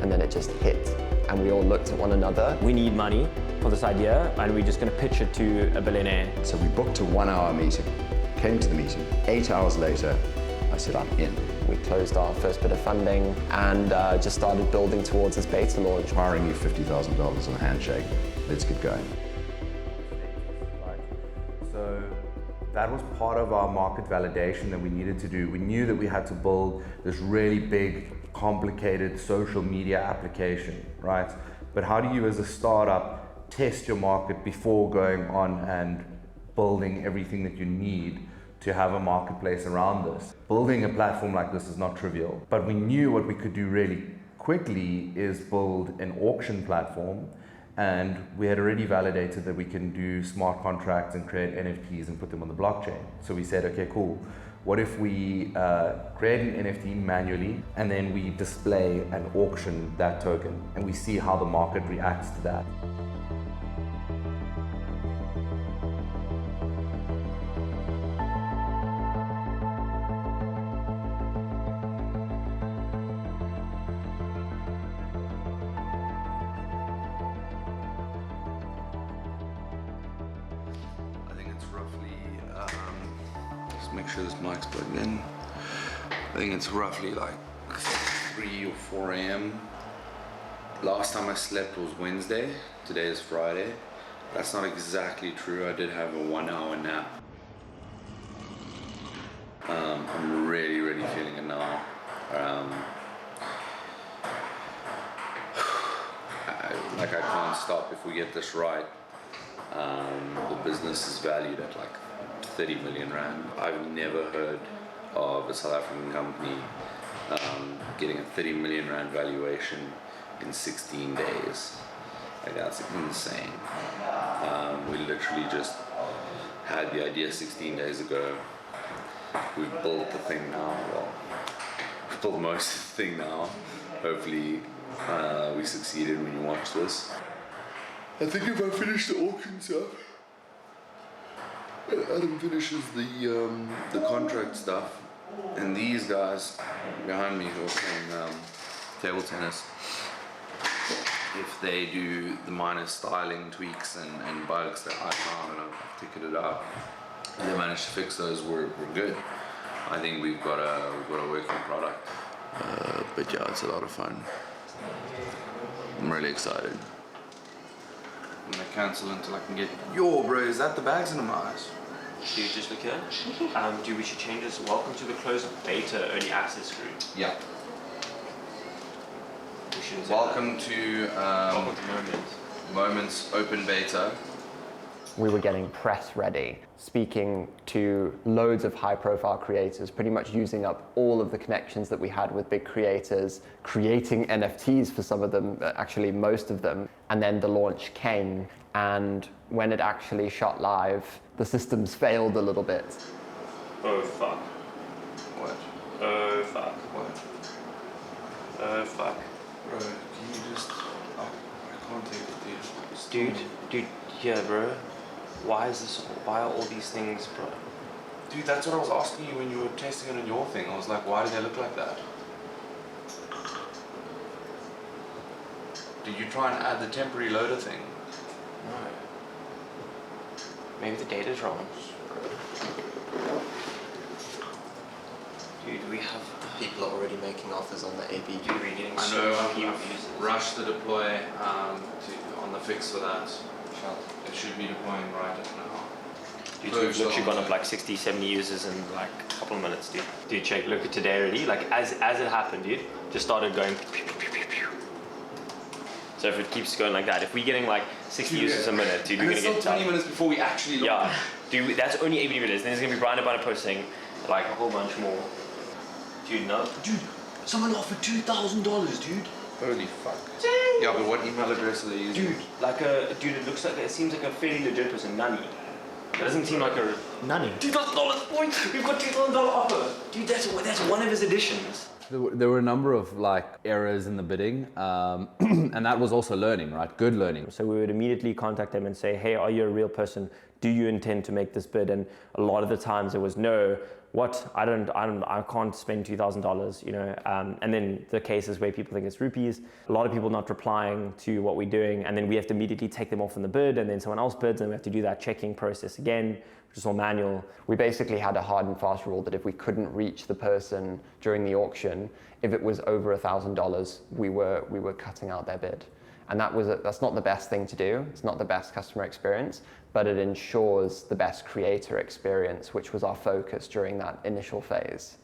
and then it just hit. And we all looked at one another. We need money for this idea, and we're just going to pitch it to a billionaire. So we booked a 1 hour meeting, came to the meeting. 8 hours later, I said, I'm in. We closed our first bit of funding and just started building towards this beta launch. Hiring you $50,000 on a handshake. Let's get going. So that was part of our market validation that we needed to do. We knew that we had to build this really big, complicated social media application, right? But how do you, as a startup, test your market before going on and building everything that you need to have a marketplace around this? Building a platform like this is not trivial, but we knew what we could do really quickly is build an auction platform, and we had already validated that we can do smart contracts and create NFTs and put them on the blockchain. So we said, okay, cool. What if we create an NFT manually and then we display and auction that token and we see how the market reacts to that? I think it's roughly, just make sure this mic's plugged in. I think it's roughly like 3 or 4 a.m. Last time I slept was Wednesday, today is Friday. That's not exactly true, I did have a 1 hour nap. I'm really feeling it now. I can't stop if we get this right. The business is valued at like 30 million rand. I've never heard of a South African company getting a 30 million rand valuation in 16 days. Like, that's insane. We literally just had the idea 16 days ago. We've built the thing now. Well, we've built most of the thing now. Hopefully we succeeded when you watch this. I think if I finish the auction stuff, Adam finishes the contract stuff, and these guys behind me who are playing table tennis, if they do the minor styling tweaks and bugs that I found and I've ticketed up, if they manage to fix those, we're good. I think we've got a working product. But yeah, it's a lot of fun. I'm really excited. I'm gonna cancel until I can get. Yo, bro, is that the bags in my eyes? Dude, just look here. Dude, we should change this. Welcome to the closed beta early access group. Yeah. We shouldn't say Welcome that. to Welcome to Moment. Moment's open beta. We were getting press ready, speaking to loads of high-profile creators, pretty much using up all of the connections that we had with big creators, creating NFTs for some of them, actually most of them. And then the launch came, and when it actually shot live, the systems failed a little bit. Oh fuck. What? Oh fuck. What? Oh fuck. Bro, can you just... I can't take it, dude. Dude, yeah, bro. Why are all these things, bro? Dude, that's what I was asking you when you were testing it on your thing. I was like, why do they look like that? Did you try and add the temporary loader thing? No. Maybe the data's wrong. Dude, we have... People are already making offers on the AB. Dude, we're getting I so know, few I've users. rushed the deploy on the fix for that. It should be deploying right now. Dude, we've literally gone up like 60, 70 users in like a couple of minutes, dude. Dude, check, look at today already. Like, as it happened, dude, just started going pew, pew, pew, pew, pew. So if it keeps going like that, if we're getting like 60 users a minute, dude, we're gonna get 20 minutes before we actually launch. Yeah, dude, that's only 80 videos. Then there's gonna be Brian Abana posting like a whole bunch more. Dude, no. Dude, someone offered $2,000, dude. Holy fuck. Yeah, but what email address are they using? Dude, it seems like a fairly legit person, Nani. It doesn't seem like a... Nani. $2,000 points! We've got $2,000 offer! Dude, that's one of his additions. There were a number of like errors in the bidding, and that was also learning, right? Good learning. So we would immediately contact them and say, hey, are you a real person? Do you intend to make this bid? And a lot of the times it was no, what? I can't spend $2,000, you know. And then the cases where people think it's rupees, a lot of people not replying to what we're doing, and then we have to immediately take them off in the bid, and then someone else bids, and we have to do that checking process again, which is all manual. We basically had a hard and fast rule that if we couldn't reach the person during the auction, if it was over $1,000, we were cutting out their bid. And that's not the best thing to do. It's not the best customer experience, but it ensures the best creator experience, which was our focus during that initial phase.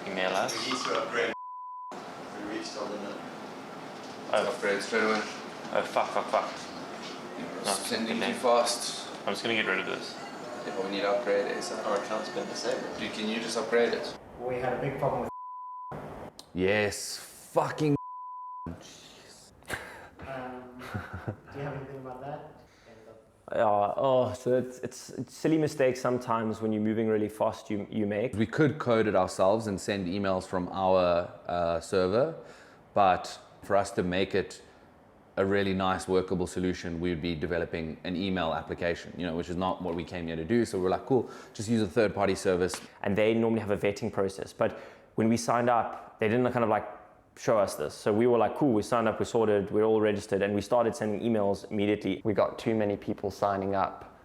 Email us. We need to upgrade. We reached all the limit. Upgrade straight away. Oh, fuck. No, Sending okay. too fast. I'm just gonna get rid of this. Yeah, but we need to upgrade ASAP. Our account's been disabled. Dude, can you just upgrade it? We had a big problem with Yes, fucking. do you have anything about that? So it's silly mistakes sometimes when you're moving really fast you make. We could code it ourselves and send emails from our server, but for us to make it a really nice workable solution, we would be developing an email application, you know, which is not what we came here to do. So we're like, cool, just use a third-party service. And they normally have a vetting process. But when we signed up, they didn't kind of like show us this. So we were like, cool, we signed up, we're sorted, we're all registered, and we started sending emails immediately. We got too many people signing up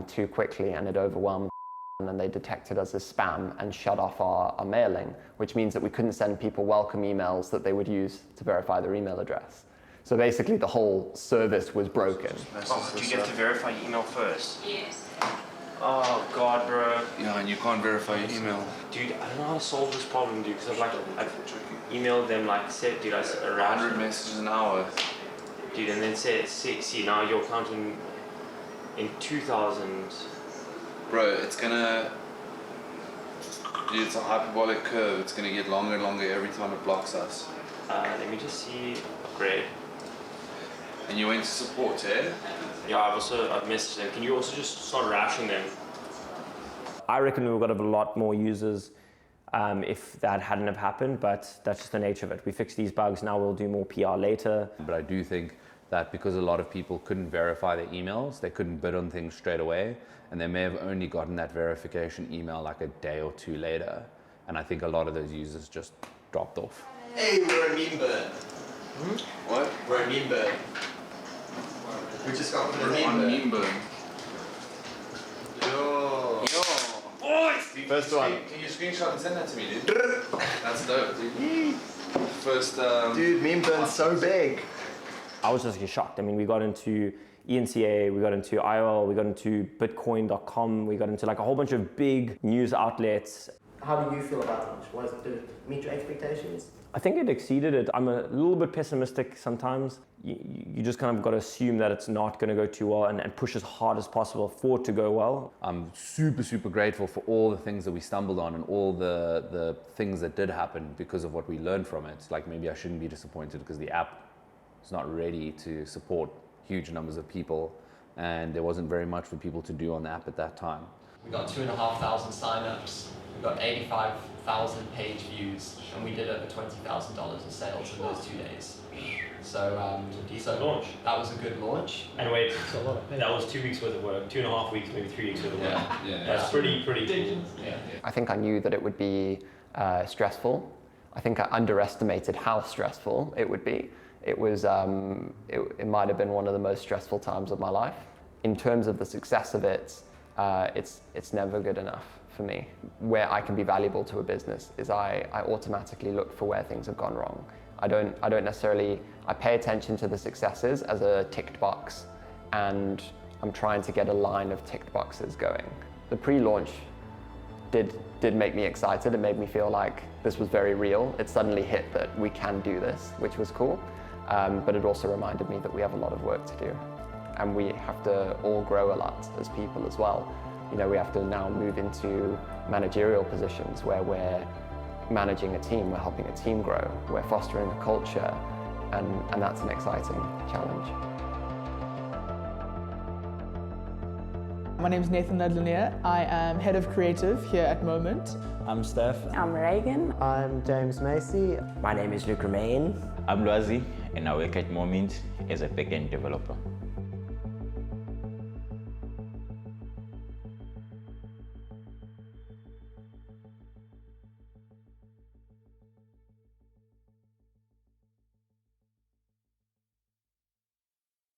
too quickly, and it overwhelmed, and then they detected us as spam and shut off our mailing, which means that we couldn't send people welcome emails that they would use to verify their email address. So basically the whole service was broken. Oh, do you have to verify your email first? Yes. Oh God, bro. Yeah, and you can't verify your email. Dude, I don't know how to solve this problem, dude, because I've emailed them like said, dude, I said around 100 messages an hour. dude, and then said, see now you're counting in 2000. Bro, it's gonna... Dude, it's a hyperbolic curve. It's gonna get longer and longer every time it blocks us. Let me just see, upgrade. And you went to support, eh? Yeah, I've messaged them. Can you also just start rashing them? I reckon we would have a lot more users if that hadn't have happened, but that's just the nature of it. We fixed these bugs, now we'll do more PR later. But I do think that because a lot of people couldn't verify their emails, they couldn't bid on things straight away, and they may have only gotten that verification email like a day or two later. And I think a lot of those users just dropped off. Hey, we're a meme bird. What? We're a meme bird. We just got put a We're on meme bird. meme burn. Yo. Dude, First one. Can you screenshot and send that to me, dude? That's dope, dude. First, Dude, meme burn's so big. I was just shocked. I mean, we got into ENCA, we got into IOL, we got into Bitcoin.com, we got into like a whole bunch of big news outlets. How do you feel about launch? Did it meet your expectations? I think it exceeded it. I'm a little bit pessimistic sometimes. You just kind of got to assume that it's not going to go too well and push as hard as possible for it to go well. I'm super grateful for all the things that we stumbled on and all the things that did happen because of what we learned from it. Like maybe I shouldn't be disappointed because the app is not ready to support huge numbers of people, and there wasn't very much for people to do on the app at that time. We got 2,500 signups, we got 85,000 page views, and we did over $20,000 of sales in those 2 days. So, Decent launch. That was a good launch. And wait, that was 2 weeks worth of work, 2.5 weeks, maybe 3 weeks worth of work. That's pretty cool. Yeah. I think I knew that it would be stressful. I think I underestimated how stressful it would be. It was, it might have been one of the most stressful times of my life. In terms of the success of it, it's never good enough for me. Where I can be valuable to a business is I automatically look for where things have gone wrong. I don't necessarily, I pay attention to the successes as a ticked box, and I'm trying to get a line of ticked boxes going. The pre-launch did make me excited. It made me feel like this was very real. It suddenly hit that we can do this, which was cool. But it also reminded me that we have a lot of work to do. And we have to all grow a lot as people as well. You know, we have to now move into managerial positions where we're managing a team, we're helping a team grow, we're fostering a culture, and that's an exciting challenge. My name is Nathan Nedlanier. I am Head of Creative here at Moment. I'm Steph. I'm Reagan. I'm James Macy. My name is Luke Romain. I'm Loazi, and I work at Momint as a backend developer.